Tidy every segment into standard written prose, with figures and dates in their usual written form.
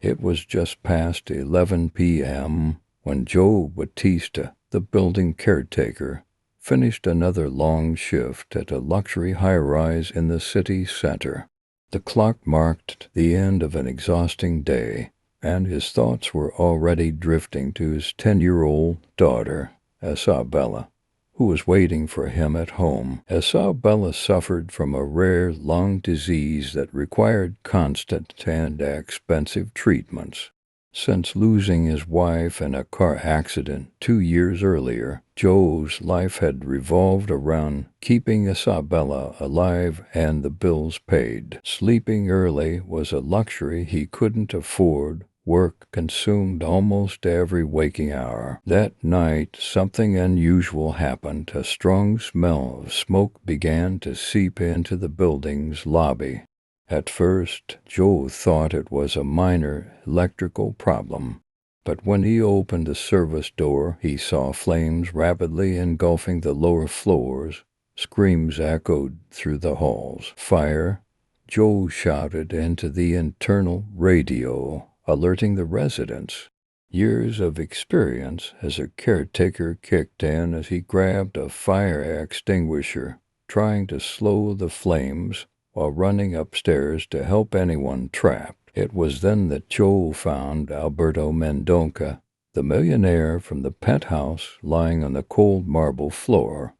It was just past 11 p.m. when Joe Batista, the building caretaker, finished another long shift at a luxury high-rise in the city center. The clock marked the end of an exhausting day, and his thoughts were already drifting to his 10-year-old daughter, Isabella, who was waiting for him at home. Isabella suffered from a rare lung disease that required constant and expensive treatments. Since losing his wife in a car accident 2 years earlier, Joe's life had revolved around keeping Isabella alive and the bills paid. Sleeping early was a luxury he couldn't afford. Work consumed almost every waking hour. That night, something unusual happened. A strong smell of smoke began to seep into the building's lobby. At first, Joe thought it was a minor electrical problem, but when he opened the service door, he saw flames rapidly engulfing the lower floors. Screams echoed through the halls. "Fire!" Joe shouted into the internal radio, alerting the residents. Years of experience as a caretaker kicked in as he grabbed a fire extinguisher, trying to slow the flames while running upstairs to help anyone trapped. It was then that Joe found Alberto Mendonca, the millionaire from the penthouse, lying on the cold marble floor,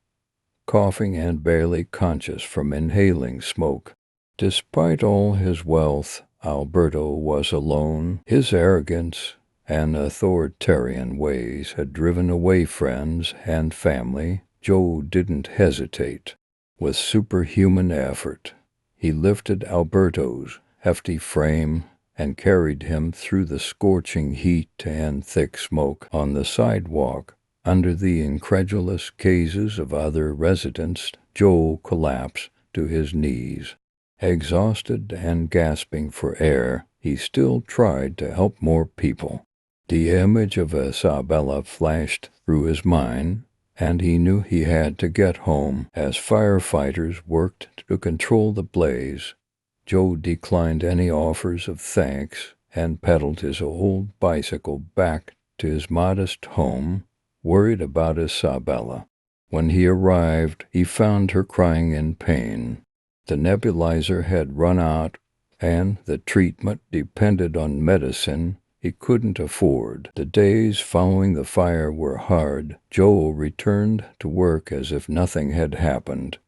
coughing and barely conscious from inhaling smoke. Despite all his wealth, Alberto was alone. His arrogance and authoritarian ways had driven away friends and family. Joe didn't hesitate. With superhuman effort, he lifted Alberto's hefty frame and carried him through the scorching heat and thick smoke. On the sidewalk, under the incredulous gazes of other residents, Joe collapsed to his knees. Exhausted and gasping for air, he still tried to help more people. The image of Isabella flashed through his mind, and he knew he had to get home. As firefighters worked to control the blaze, Joe declined any offers of thanks and pedaled his old bicycle back to his modest home, worried about Isabella. When he arrived, he found her crying in pain. The nebulizer had run out, and the treatment depended on medicine he couldn't afford. The days following the fire were hard. Joe returned to work as if nothing had happened,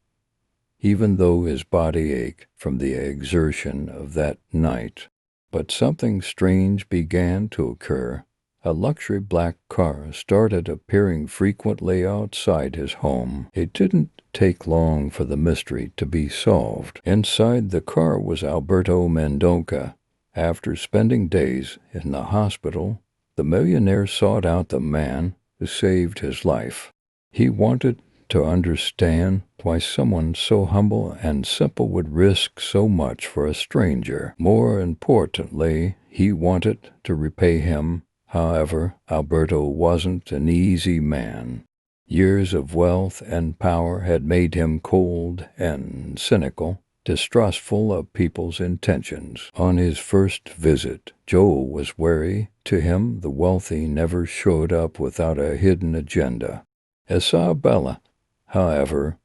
even though his body ached from the exertion of that night. But something strange began to occur. A luxury black car started appearing frequently outside his home. It didn't take long for the mystery to be solved. Inside the car was Alberto Mendonca. After spending days in the hospital, the millionaire sought out the man who saved his life. He wanted to understand why someone so humble and simple would risk so much for a stranger. More importantly, he wanted to repay him. However, Alberto wasn't an easy man. Years of wealth and power had made him cold and cynical, distrustful of people's intentions. On his first visit, Joe was wary. To him, the wealthy never showed up without a hidden agenda. Isabella, however,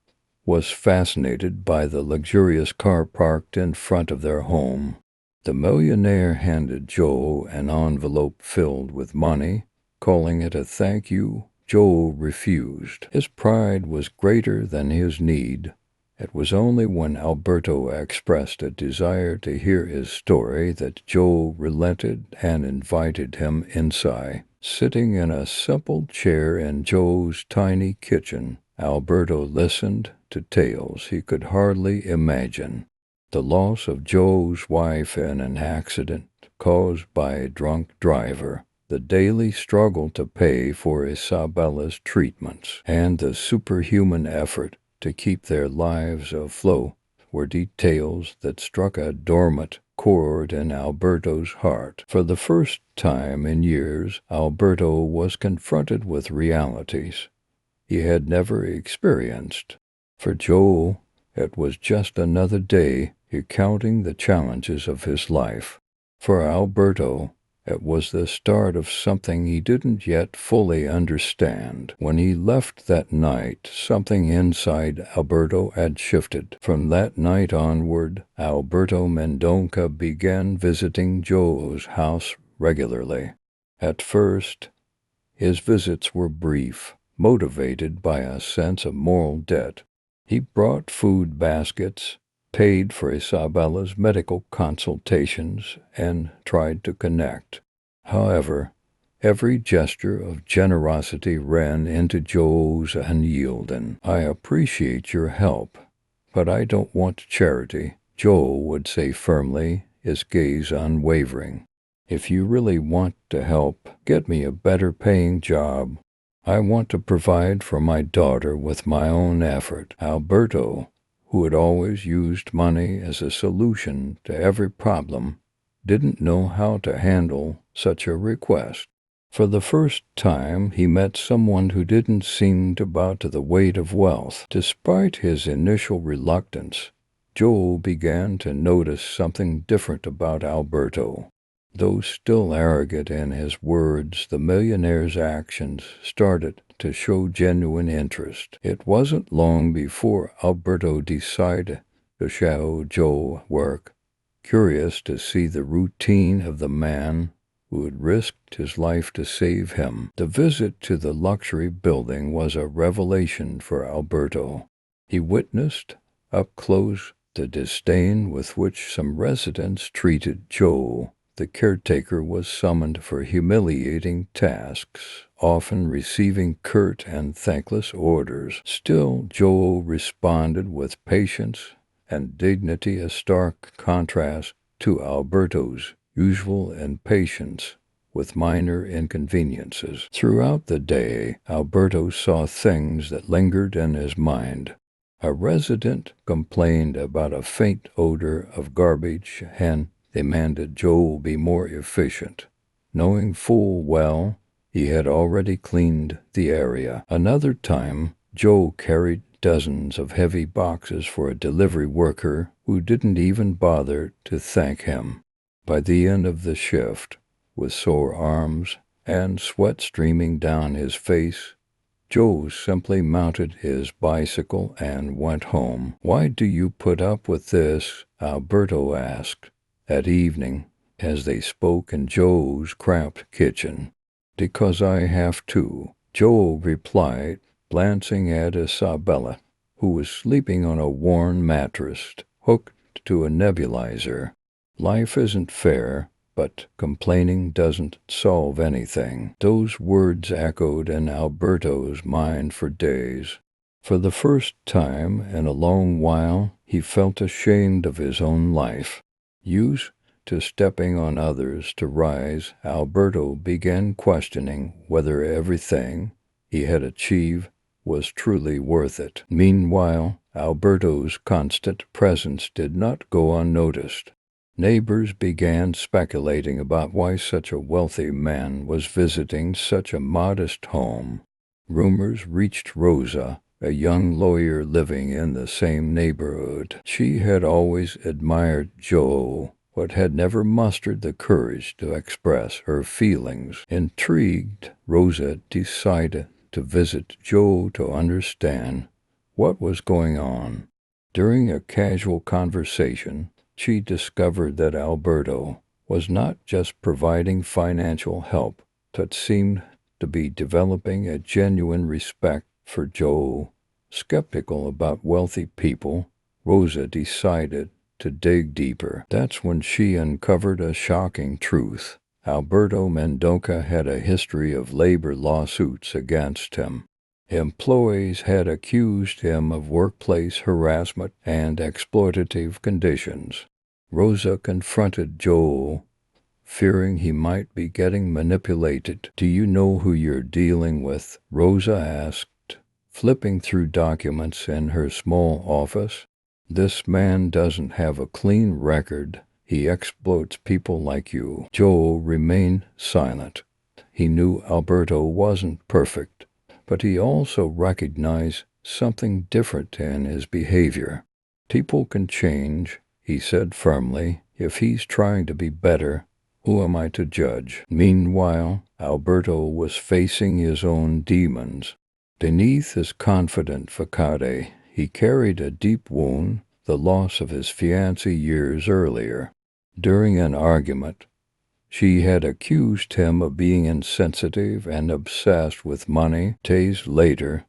was fascinated by the luxurious car parked in front of their home. The millionaire handed Joe an envelope filled with money, calling it a thank you. Joe refused. His pride was greater than his need. It was only when Alberto expressed a desire to hear his story that Joe relented and invited him inside. Sitting in a simple chair in Joe's tiny kitchen, Alberto listened to tales he could hardly imagine. The loss of Joe's wife in an accident caused by a drunk driver, the daily struggle to pay for Isabella's treatments, and the superhuman effort to keep their lives afloat were details that struck a dormant chord in Alberto's heart. For the first time in years, Alberto was confronted with realities he had never experienced. For Joe, it was just another day recounting the challenges of his life. For Alberto, It was the start of something he didn't yet fully understand. When he left that night, something inside Alberto had shifted. From that night onward, Alberto Mendonca began visiting Joe's house regularly. At first, his visits were brief, motivated by a sense of moral debt. He brought food baskets, paid for Isabella's medical consultations, and tried to connect. However, every gesture of generosity ran into Joe's unyielding. "I appreciate your help, but I don't want charity," Joe would say firmly, his gaze unwavering. "If you really want to help, get me a better paying job. I want to provide for my daughter with my own effort." Alberto, who had always used money as a solution to every problem, didn't know how to handle such a request. For the first time, he met someone who didn't seem to bow to the weight of wealth. Despite his initial reluctance, Joe began to notice something different about Alberto. Though still arrogant in his words, the millionaire's actions started to show genuine interest. It wasn't long before Alberto decided to show Joe work, curious to see the routine of the man who had risked his life to save him. The visit to the luxury building was a revelation for Alberto. He witnessed up close the disdain with which some residents treated Joe. The caretaker was summoned for humiliating tasks, often receiving curt and thankless orders. Still, Joe responded with patience and dignity, a stark contrast to Alberto's usual impatience with minor inconveniences. Throughout the day, Alberto saw things that lingered in his mind. A resident complained about a faint odor of garbage and demanded Joe be more efficient, knowing full well he had already cleaned the area. Another time, Joe carried dozens of heavy boxes for a delivery worker who didn't even bother to thank him. By the end of the shift, with sore arms and sweat streaming down his face, Joe simply mounted his bicycle and went home. "Why do you put up with this?" Alberto asked that evening as they spoke in Joe's cramped kitchen. "Because I have to," Joe replied, glancing at Isabella, who was sleeping on a worn mattress hooked to a nebulizer. "Life isn't fair, but complaining doesn't solve anything." Those words echoed in Alberto's mind for days. For the first time in a long while, he felt ashamed of his own life. Used to stepping on others to rise, Alberto began questioning whether everything he had achieved was truly worth it. Meanwhile, Alberto's constant presence did not go unnoticed. Neighbors began speculating about why such a wealthy man was visiting such a modest home. Rumors reached Rosa, a young lawyer living in the same neighborhood. She had always admired Joe, but had never mustered the courage to express her feelings. Intrigued, Rosa decided to visit Joe to understand what was going on. During a casual conversation, she discovered that Alberto was not just providing financial help, but seemed to be developing a genuine respect for Joe. Skeptical about wealthy people, Rosa decided to dig deeper. That's when she uncovered a shocking truth. Alberto Mendonca had a history of labor lawsuits against him. Employees had accused him of workplace harassment and exploitative conditions. Rosa confronted Joel, fearing he might be getting manipulated. "Do you know who you're dealing with?" Rosa asked, flipping through documents in her small office. "This man doesn't have a clean record. He exploits people like you." Joel remained silent. He knew Alberto wasn't perfect, but he also recognized something different in his behavior. "People can change," he said firmly. "If he's trying to be better, Who am I to judge? Meanwhile, Alberto was facing his own demons. Beneath his confident facade, he carried a deep wound, the loss of his fiancée years earlier. During an argument, she had accused him of being insensitive and obsessed with money. Days later,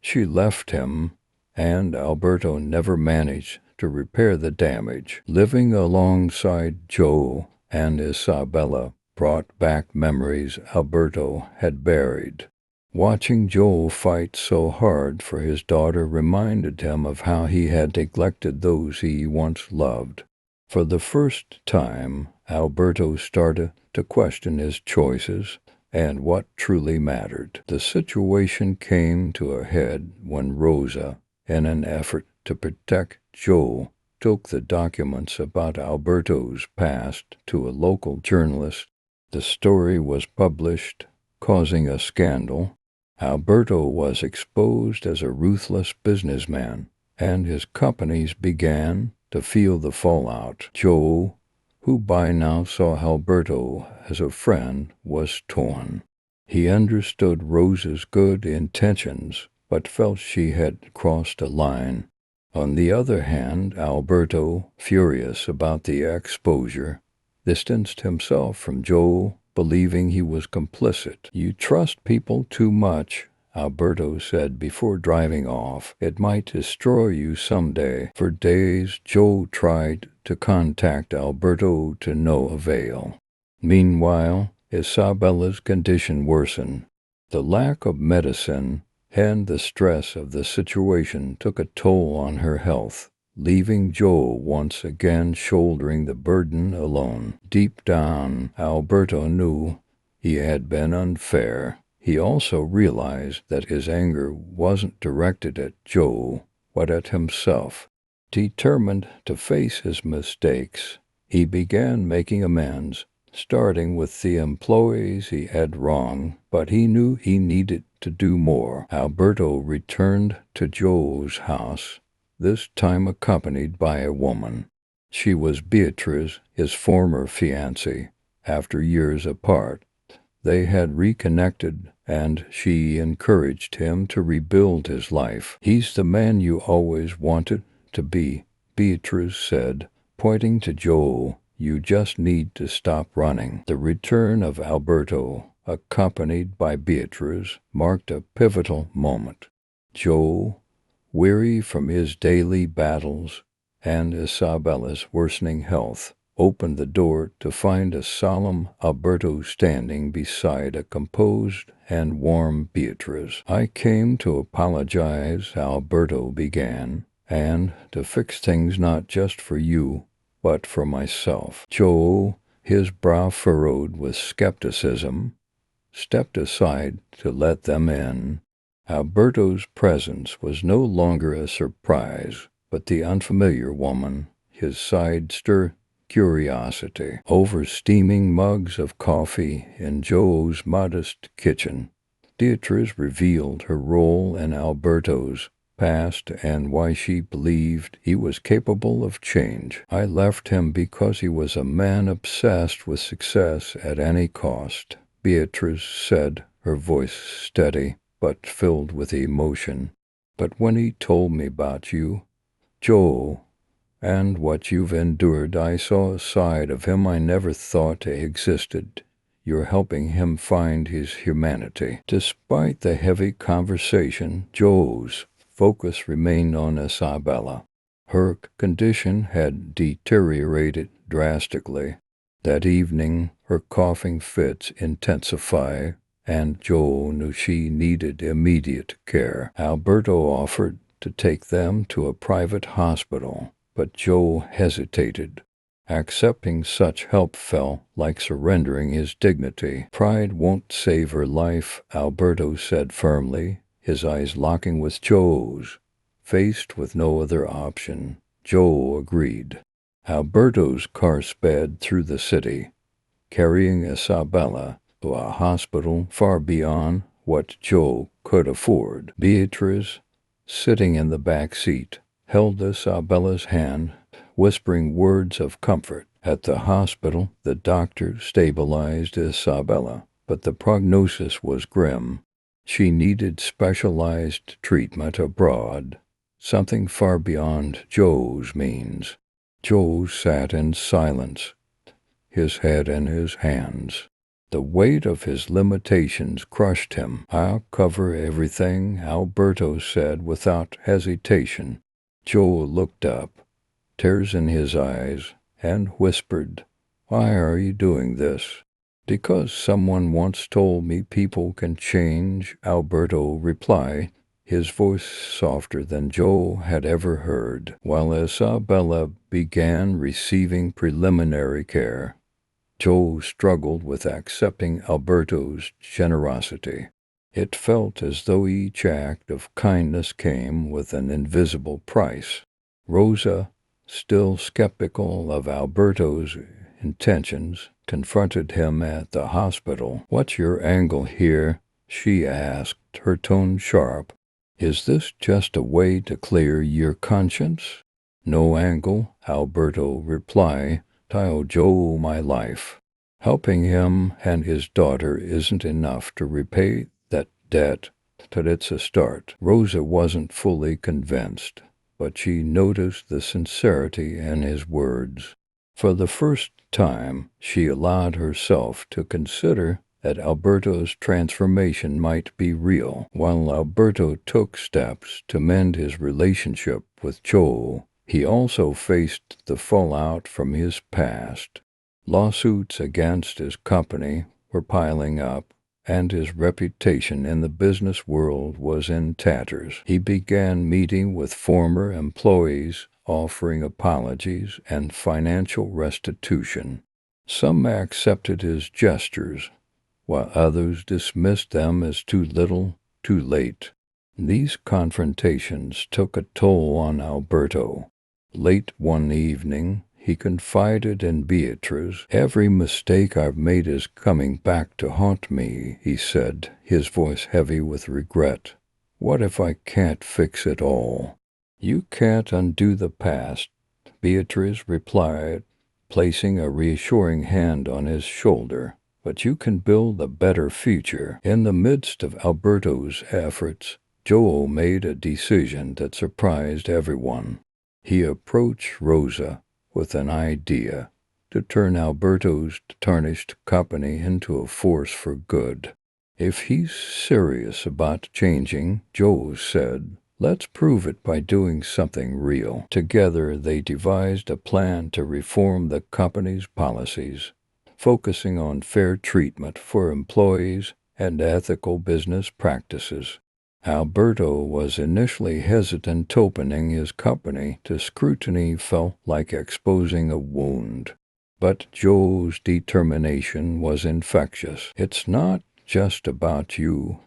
she left him, and Alberto never managed to repair the damage. Living alongside Joe and Isabella brought back memories Alberto had buried. Watching Joe fight so hard for his daughter reminded him of how he had neglected those he once loved. For the first time, Alberto started to question his choices and what truly mattered. The situation came to a head when Rosa, in an effort to protect Joe, took the documents about Alberto's past to a local journalist. The story was published, causing a scandal. Alberto was exposed as a ruthless businessman, and his companies began to feel the fallout. Joe, who by now saw Alberto as a friend, was torn. He understood Rosa's good intentions, but felt she had crossed a line. On the other hand, Alberto, furious about the exposure, distanced himself from Joe, believing he was complicit. "You trust people too much," Alberto said before driving off. "It might destroy you someday." For days, Joe tried to contact Alberto to no avail. Meanwhile, Isabella's condition worsened. The lack of medicine and the stress of the situation took a toll on her health, leaving Joe once again shouldering the burden alone. Deep down, Alberto knew he had been unfair. He also realized that his anger wasn't directed at Joe, but at himself. Determined to face his mistakes, he began making amends, starting with the employees he had wronged, but he knew he needed to do more. Alberto returned to Joe's house, this time accompanied by a woman. She was Beatrice, his former fiancée. After years apart, they had reconnected, and she encouraged him to rebuild his life. "He's the man you always wanted to be," Beatrice said, pointing to Joe. "You just need to stop running." The return of Alberto, accompanied by Beatrice, marked a pivotal moment. Joe, weary from his daily battles and Isabella's worsening health, opened the door to find a solemn Alberto standing beside a composed and warm Beatrice. "I came to apologize," Alberto began, "and to fix things not just for you, but for myself." Joe, his brow furrowed with skepticism, stepped aside to let them in. Alberto's presence was no longer a surprise, but the unfamiliar woman, his side stir curiosity. Over steaming mugs of coffee in Joe's modest kitchen, Beatrice revealed her role in Alberto's past and why she believed he was capable of change. "I left him because he was a man obsessed with success at any cost," Beatrice said, her voice steady but filled with emotion. "But when he told me about you, Joe, and what you've endured, I saw a side of him I never thought existed. You're helping him find his humanity." Despite the heavy conversation, Joe's focus remained on Isabella. Her condition had deteriorated drastically. That evening, her coughing fits intensified, and Joe knew she needed immediate care. Alberto offered to take them to a private hospital, but Joe hesitated. Accepting such help felt like surrendering his dignity. "Pride won't save her life," Alberto said firmly, his eyes locking with Joe's. Faced with no other option, Joe agreed. Alberto's car sped through the city, carrying Isabella to a hospital far beyond what Joe could afford. Beatrice, sitting in the back seat, held Isabella's hand, whispering words of comfort. At the hospital, the doctor stabilized Isabella, but the prognosis was grim. She needed specialized treatment abroad, something far beyond Joe's means. Joe sat in silence, his head in his hands. The weight of his limitations crushed him. "I'll cover everything," Alberto said without hesitation. Joe looked up, tears in his eyes, and whispered, "Why are you doing this?" "Because someone once told me people can change," Alberto replied, his voice softer than Joe had ever heard. While Isabella began receiving preliminary care, Joe struggled with accepting Alberto's generosity. It felt as though each act of kindness came with an invisible price. Rosa, still skeptical of Alberto's intentions, confronted him at the hospital. "What's your angle here?" she asked, her tone sharp. "Is this just a way to clear your conscience?" "No angle," Alberto replied. "I owe Joe my life. Helping him and his daughter isn't enough to repay that debt, but it's a start." Rosa wasn't fully convinced, but she noticed the sincerity in his words. For the first time, she allowed herself to consider that Alberto's transformation might be real. While Alberto took steps to mend his relationship with Joe, he also faced the fallout from his past. Lawsuits against his company were piling up, and his reputation in the business world was in tatters. He began meeting with former employees, offering apologies and financial restitution. Some accepted his gestures, while others dismissed them as too little, too late. These confrontations took a toll on Alberto. Late one evening, he confided in Beatrice. "Every mistake I've made is coming back to haunt me," he said, his voice heavy with regret. "What if I can't fix it all?" "You can't undo the past," Beatrice replied, placing a reassuring hand on his shoulder. "But you can build a better future." In the midst of Alberto's efforts, Joel made a decision that surprised everyone. He approached Rosa with an idea to turn Alberto's tarnished company into a force for good. "If he's serious about changing," Joe said, "let's prove it by doing something real." Together they devised a plan to reform the company's policies, focusing on fair treatment for employees and ethical business practices. Alberto was initially hesitant opening his company to scrutiny felt like exposing a wound. But Joe's determination was infectious. "It's not just about you,"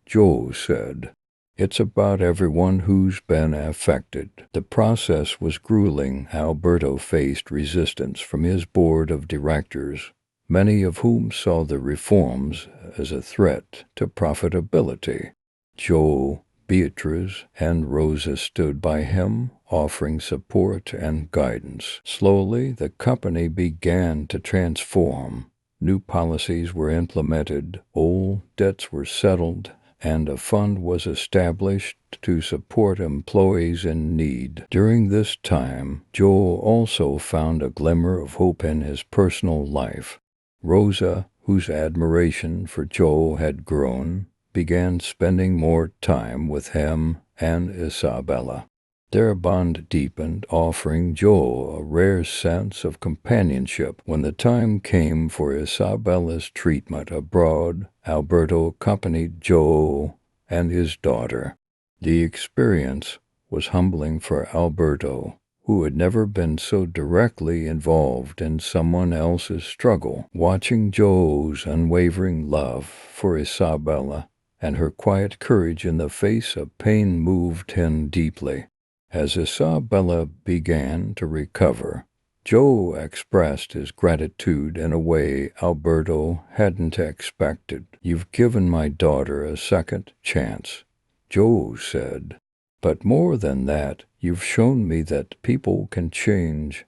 Joe said. "It's about everyone who's been affected." The process was grueling. Alberto faced resistance from his board of directors, many of whom saw the reforms as a threat to profitability. Joe, Beatrice, and Rosa stood by him, offering support and guidance. Slowly, the company began to transform. New policies were implemented, old debts were settled, and a fund was established to support employees in need. During this time, Joe also found a glimmer of hope in his personal life. Rosa, whose admiration for Joe had grown, began spending more time with him and Isabella. Their bond deepened, offering Joe a rare sense of companionship. When the time came for Isabella's treatment abroad, Alberto accompanied Joe and his daughter. The experience was humbling for Alberto, who had never been so directly involved in someone else's struggle. Watching Joe's unwavering love for Isabella and her quiet courage in the face of pain moved him deeply. As Isabella began to recover, Joe expressed his gratitude in a way Alberto hadn't expected. "You've given my daughter a second chance," Joe said. "But more than that, you've shown me that people can change,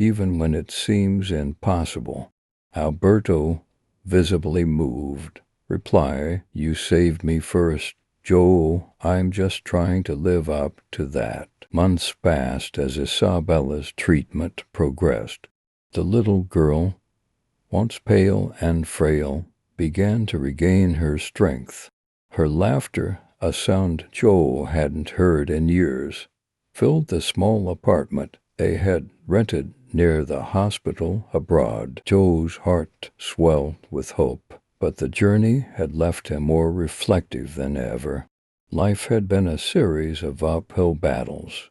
even when it seems impossible. Alberto, visibly moved, reply, "You saved me first, Joe. I'm just trying to live up to that." Months passed as Isabella's treatment progressed. The little girl, once pale and frail, began to regain her strength. Her laughter, a sound Joe hadn't heard in years, filled the small apartment they had rented near the hospital abroad. Joe's heart swelled with hope, but the journey had left him more reflective than ever. Life had been a series of uphill battles,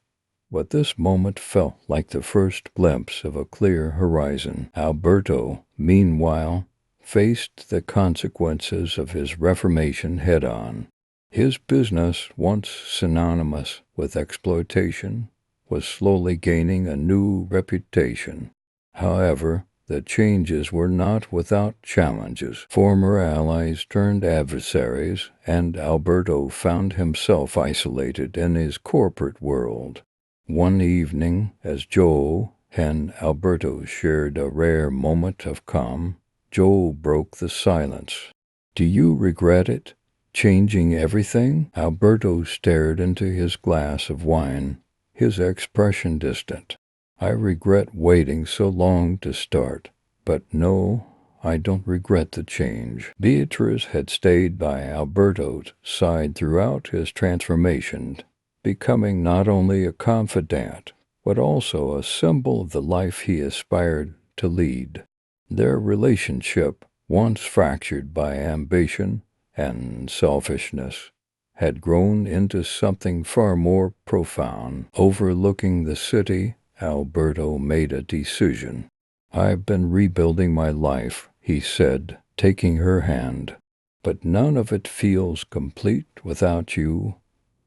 but this moment felt like the first glimpse of a clear horizon. Alberto, meanwhile, faced the consequences of his reformation head-on. His business, once synonymous with exploitation, was slowly gaining a new reputation. However, the changes were not without challenges. Former allies turned adversaries, and Alberto found himself isolated in his corporate world. One evening, as Joe and Alberto shared a rare moment of calm, Joe broke the silence. "Do you regret it? Changing everything?" Alberto stared into his glass of wine, his expression distant. "I regret waiting so long to start, but no, I don't regret the change." Beatrice had stayed by Alberto's side throughout his transformation, becoming not only a confidant, but also a symbol of the life he aspired to lead. Their relationship, once fractured by ambition and selfishness, had grown into something far more profound. Overlooking the city, Alberto made a decision. "I've been rebuilding my life," he said, taking her hand, "but none of it feels complete without you.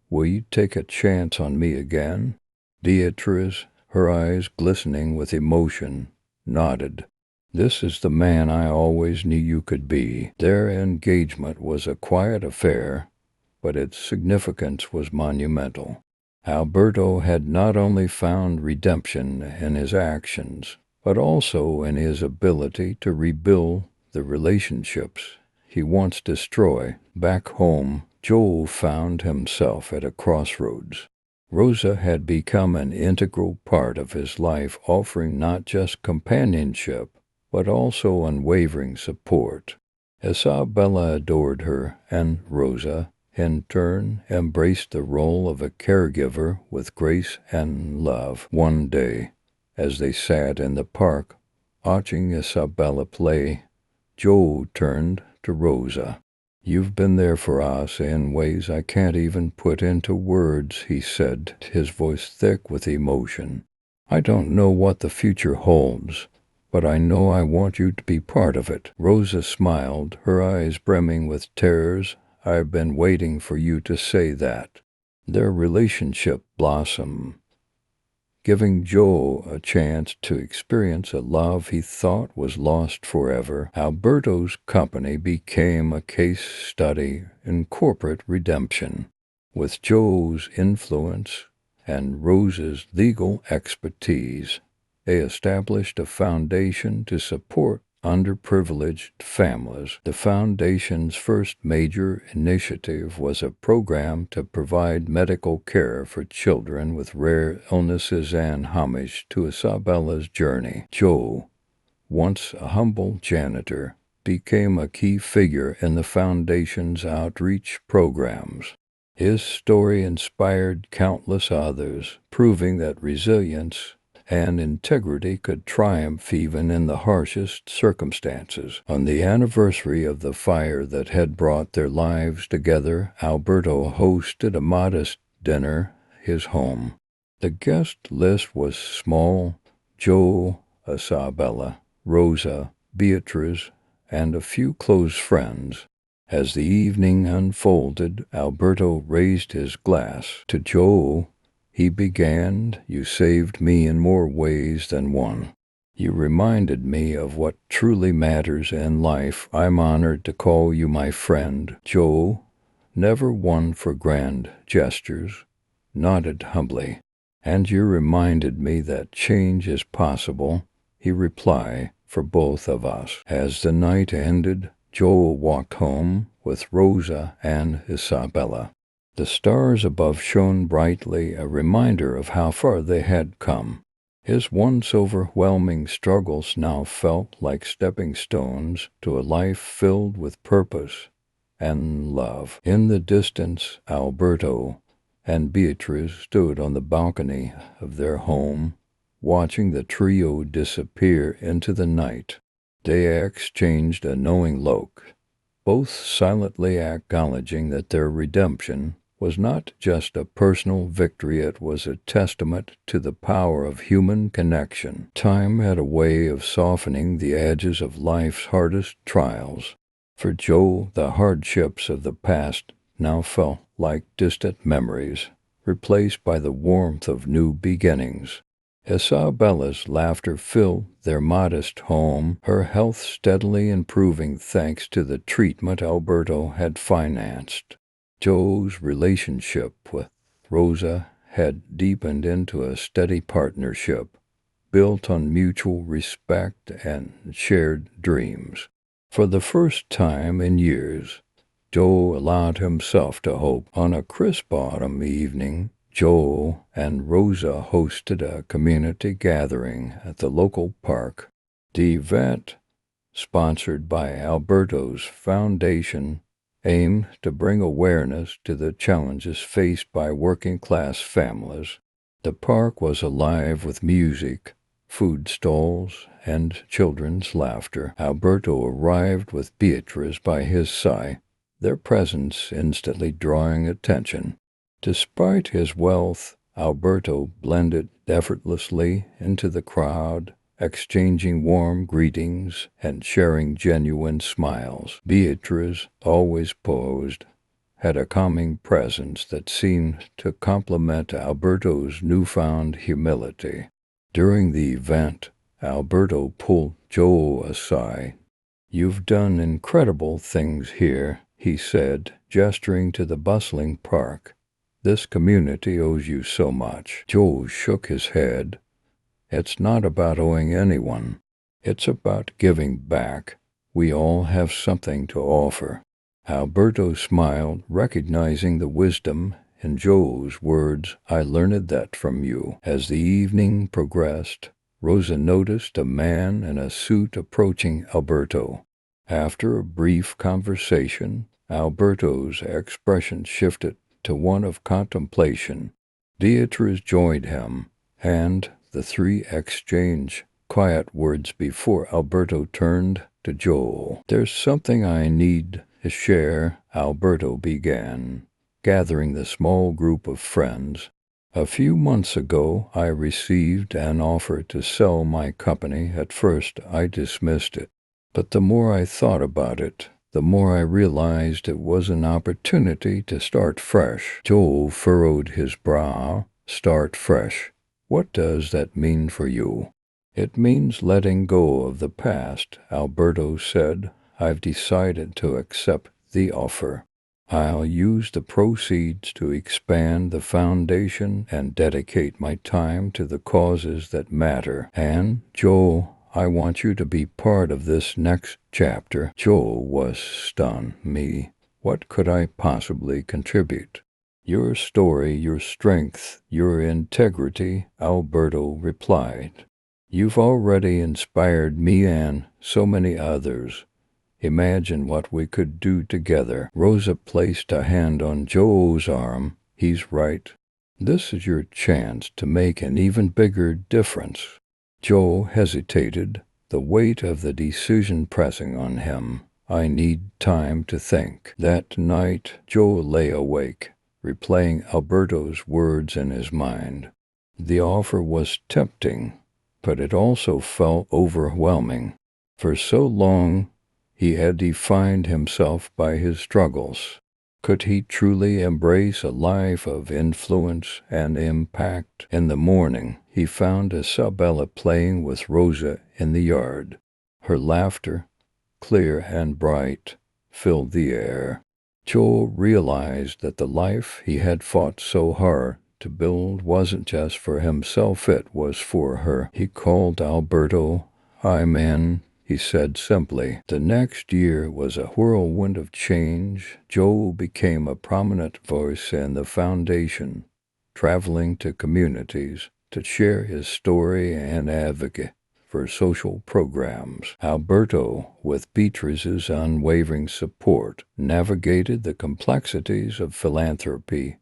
Will you take a chance on me again?" Beatrice, her eyes glistening with emotion, nodded. "This is the man I always knew you could be." Their engagement was a quiet affair, but its significance was monumental. Alberto had not only found redemption in his actions, but also in his ability to rebuild the relationships he once destroyed. Back home, Joel found himself at a crossroads. Rosa had become an integral part of his life, offering not just companionship, but also unwavering support. Isabella adored her, and Rosa, in turn, embraced the role of a caregiver with grace and love. One day, as they sat in the park, watching Isabella play, Joe turned to Rosa. "You've been there for us in ways I can't even put into words," he said, his voice thick with emotion. "I don't know what the future holds, but I know I want you to be part of it." Rosa smiled, her eyes brimming with tears. "I've been waiting for you to say that." Their relationship blossomed, giving Joe a chance to experience a love he thought was lost forever. Alberto's company became a case study in corporate redemption. With Joe's influence and Rose's legal expertise, they established a foundation to support underprivileged families. The foundation's first major initiative was a program to provide medical care for children with rare illnesses, and homage to Isabella's journey. Joe, once a humble janitor, became a key figure in the foundation's outreach programs. His story inspired countless others, proving that resilience and integrity could triumph even in the harshest circumstances. On the anniversary of the fire that had brought their lives together, Alberto hosted a modest dinner at his home. The guest list was small: Joe, Isabella, Rosa, Beatrice, and a few close friends. As the evening unfolded, Alberto raised his glass to Joe. He began, "You saved me in more ways than one. You reminded me of what truly matters in life. I'm honored to call you my friend." Joe, never one for grand gestures, nodded humbly. "And you reminded me that change is possible," he replied, "for both of us." As the night ended, Joel walked home with Rosa and Isabella. The stars above shone brightly, a reminder of how far they had come. His once overwhelming struggles now felt like stepping stones to a life filled with purpose and love. In the distance, Alberto and Beatrice stood on the balcony of their home, watching the trio disappear into the night. They exchanged a knowing look, both silently acknowledging that their redemption was not just a personal victory, it was a testament to the power of human connection. Time had a way of softening the edges of life's hardest trials. For Joe, the hardships of the past now felt like distant memories, replaced by the warmth of new beginnings. Isabella's laughter filled their modest home, her health steadily improving thanks to the treatment Alberto had financed. Joe's relationship with Rosa had deepened into a steady partnership, built on mutual respect and shared dreams. For the first time in years, Joe allowed himself to hope. On a crisp autumn evening, Joe and Rosa hosted a community gathering at the local park. The event, sponsored by Alberto's foundation, aimed to bring awareness to the challenges faced by working-class families. The park was alive with music, food stalls, and children's laughter. Alberto arrived with Beatrice by his side, their presence instantly drawing attention. Despite his wealth, Alberto blended effortlessly into the crowd, exchanging warm greetings and sharing genuine smiles. Beatrice, always posed, had a calming presence that seemed to complement Alberto's newfound humility. During the event, Alberto pulled Joe aside. "You've done incredible things here," he said, gesturing to the bustling park. "This community owes you so much." Joe shook his head. "It's not about owing anyone. It's about giving back. We all have something to offer." Alberto smiled, recognizing the wisdom in Joe's words. "I learned that from you." As the evening progressed, Rosa noticed a man in a suit approaching Alberto. After a brief conversation, Alberto's expression shifted to one of contemplation. Beatrice joined him, and the three exchanged quiet words before Alberto turned to Joel. "There's something I need to share," Alberto began, gathering the small group of friends. "A few months ago, I received an offer to sell my company. At first, I dismissed it. But the more I thought about it, the more I realized it was an opportunity to start fresh." Joel furrowed his brow. "Start fresh. What does that mean for you?" "It means letting go of the past," Alberto said. "I've decided to accept the offer. I'll use the proceeds to expand the foundation and dedicate my time to the causes that matter. And, Joel, I want you to be part of this next chapter." Joel was stunned. "Me? What could I possibly contribute?" "Your story, your strength, your integrity," Alberto replied. "You've already inspired me and so many others. Imagine what we could do together." Rosa placed a hand on Joel's arm. "He's right. This is your chance to make an even bigger difference." Joel hesitated, the weight of the decision pressing on him. "I need time to think." That night, Joel lay awake, replaying Alberto's words in his mind. The offer was tempting, but it also felt overwhelming. For so long, he had defined himself by his struggles. Could he truly embrace a life of influence and impact? In the morning, he found Isabella playing with Rosa in the yard. Her laughter, clear and bright, filled the air. Joel realized that the life he had fought so hard to build wasn't just for himself, it was for her. He called Alberto. "I'm in," he said simply. The next year was a whirlwind of change. Joe became a prominent voice in the foundation, traveling to communities to share his story and advocate for social programs. Alberto, with Beatrice's unwavering support, navigated the complexities of philanthropy,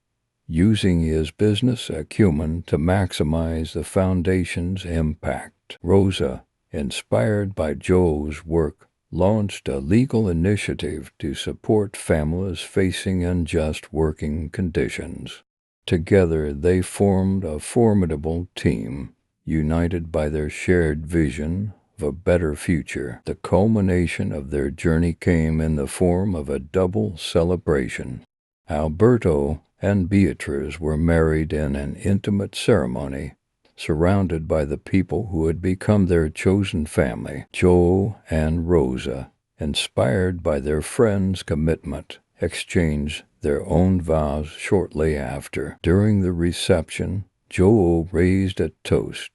using his business acumen to maximize the foundation's impact. Rosa, inspired by Joe's work, launched a legal initiative to support families facing unjust working conditions. Together, they formed a formidable team, united by their shared vision of a better future. The culmination of their journey came in the form of a double celebration. Alberto and Beatrice were married in an intimate ceremony, surrounded by the people who had become their chosen family. Joe and Rosa, inspired by their friends' commitment, exchanged their own vows shortly after. During the reception, Joe raised a toast.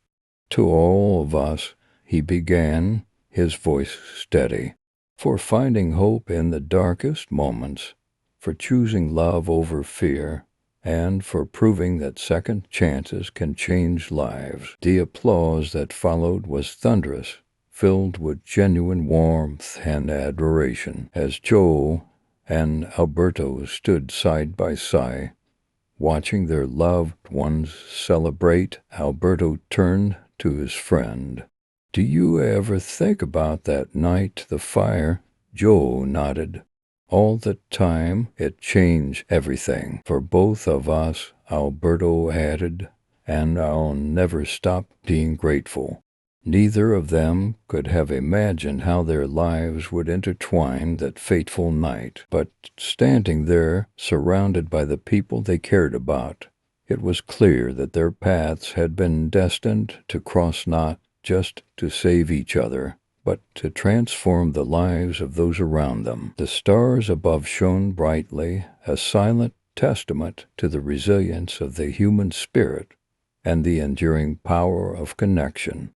"To all of us," he began, his voice steady, "for finding hope in the darkest moments, for choosing love over fear, and for proving that second chances can change lives." The applause that followed was thunderous, filled with genuine warmth and admiration. As Joe and Alberto stood side by side, watching their loved ones celebrate, Alberto turned to his friend. "Do you ever think about that night, the fire?" Joe nodded. "All the time. It changed everything for both of us," Alberto added, "and I'll never stop being grateful." Neither of them could have imagined how their lives would intertwine that fateful night, but standing there, surrounded by the people they cared about, it was clear that their paths had been destined to cross, not just to save each other, but to transform the lives of those around them. The stars above shone brightly, a silent testament to the resilience of the human spirit and the enduring power of connection.